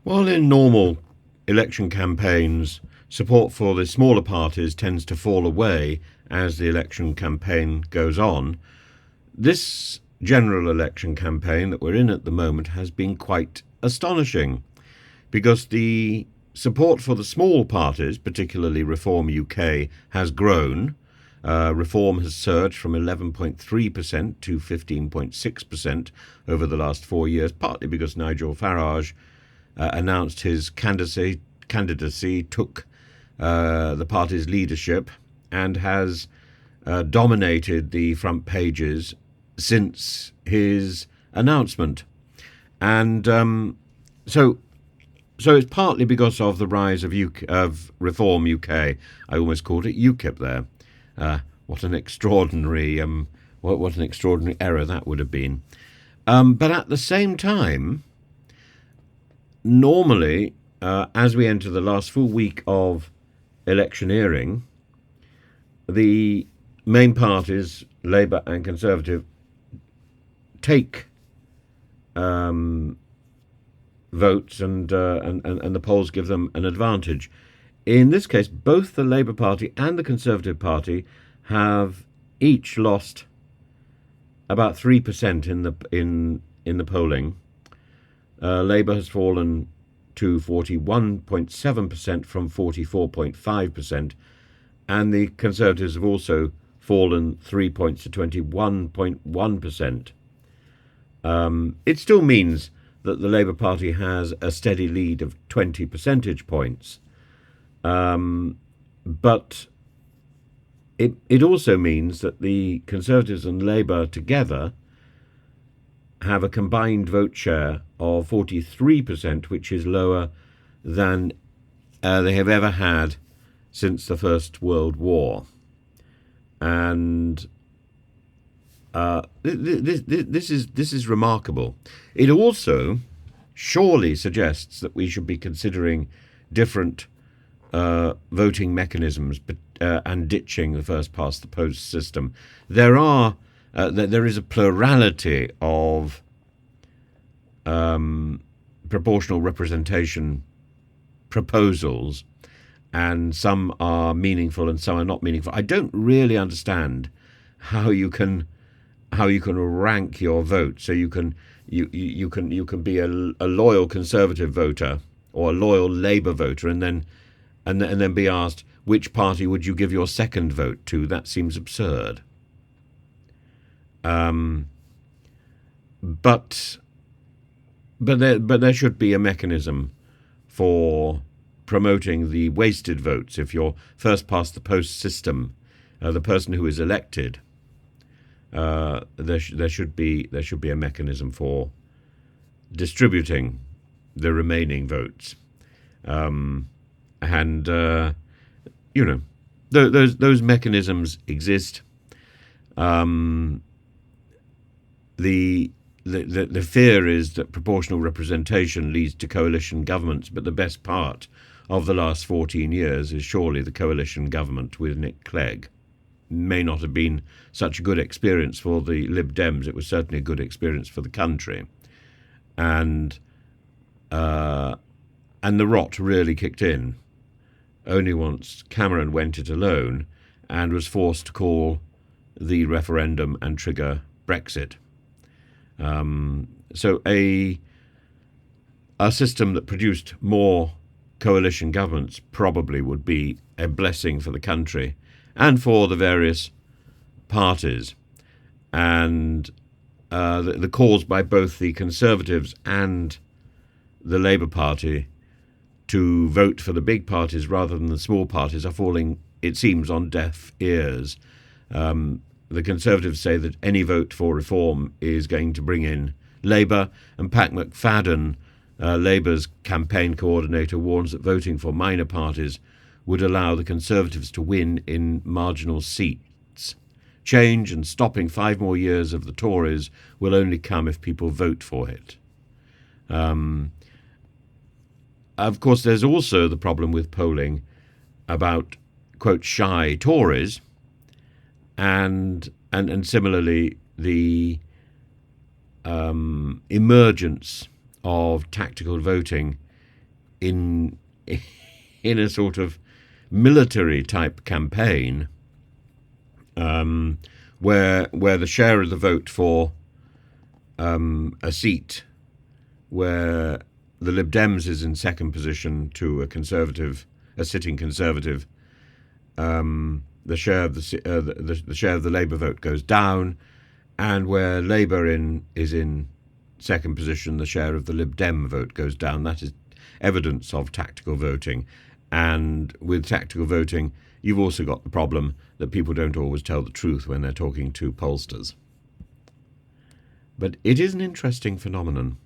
While in normal election campaigns, support for the smaller parties tends to fall away as the election campaign goes on, this general election campaign that we're in at the moment has been quite astonishing, because the support for the small parties, particularly Reform UK, has grown. Reform has surged from 11.3% to 15.6% over the last 4 years, partly because Nigel Farage announced his candidacy, took the party's leadership, and has dominated the front pages since his announcement. And so it's partly because of the rise of Reform UK. I almost called it UKIP there. What an extraordinary error that would have been. But at the same time, normally, as we enter the last full week of electioneering, the main parties, Labour and Conservative, take votes, and the polls give them an advantage. In this case, both the Labour Party and the Conservative Party have each lost about 3% in the polling. Labour has fallen to 41.7% from 44.5%, and the Conservatives have also fallen 3 points to 21.1%. It still means that the Labour Party has a steady lead of 20 percentage points. But it also means that the Conservatives and Labour together have a combined vote share of 43%, which is lower than they have ever had since the First World War. And this is remarkable. It also surely suggests that we should be considering different voting mechanisms and ditching the first past the post system. There is a plurality of proportional representation proposals, and some are meaningful and some are not meaningful. I don't really understand how you can rank your vote. So you can be a loyal Conservative voter or a loyal Labour voter, and then be asked, which party would you give your second vote to? That seems absurd. But there should be a mechanism for promoting the wasted votes. If you're first past the post system, the person who is elected, there should be a mechanism for distributing the remaining votes. Those mechanisms exist. The fear is that proportional representation leads to coalition governments, but the best part of the last 14 years is surely the coalition government with Nick Clegg. May not have been such a good experience for the Lib Dems. It was certainly a good experience for the country. And the rot really kicked in only once Cameron went it alone and was forced to call the referendum and trigger Brexit. So a system that produced more coalition governments probably would be a blessing for the country and for the various parties. And the calls by both the Conservatives and the Labour Party to vote for the big parties rather than the small parties are falling, it seems, on deaf ears. The Conservatives say that any vote for reform is going to bring in Labour, and Pat McFadden, Labour's campaign coordinator, warns that voting for minor parties would allow the Conservatives to win in marginal seats. Change and stopping 5 more years of the Tories will only come if people vote for it. Of course, there's also the problem with polling about, quote, shy Tories, and similarly the emergence of tactical voting in in a sort of military type campaign, where the share of the vote for a seat where the Lib Dems is in second position to a sitting Conservative, the share of the share of the Labour vote goes down, and where Labour is in second position, the share of the Lib Dem vote goes down. That is evidence of tactical voting. And with tactical voting, you've also got the problem that people don't always tell the truth when they're talking to pollsters. But it is an interesting phenomenon.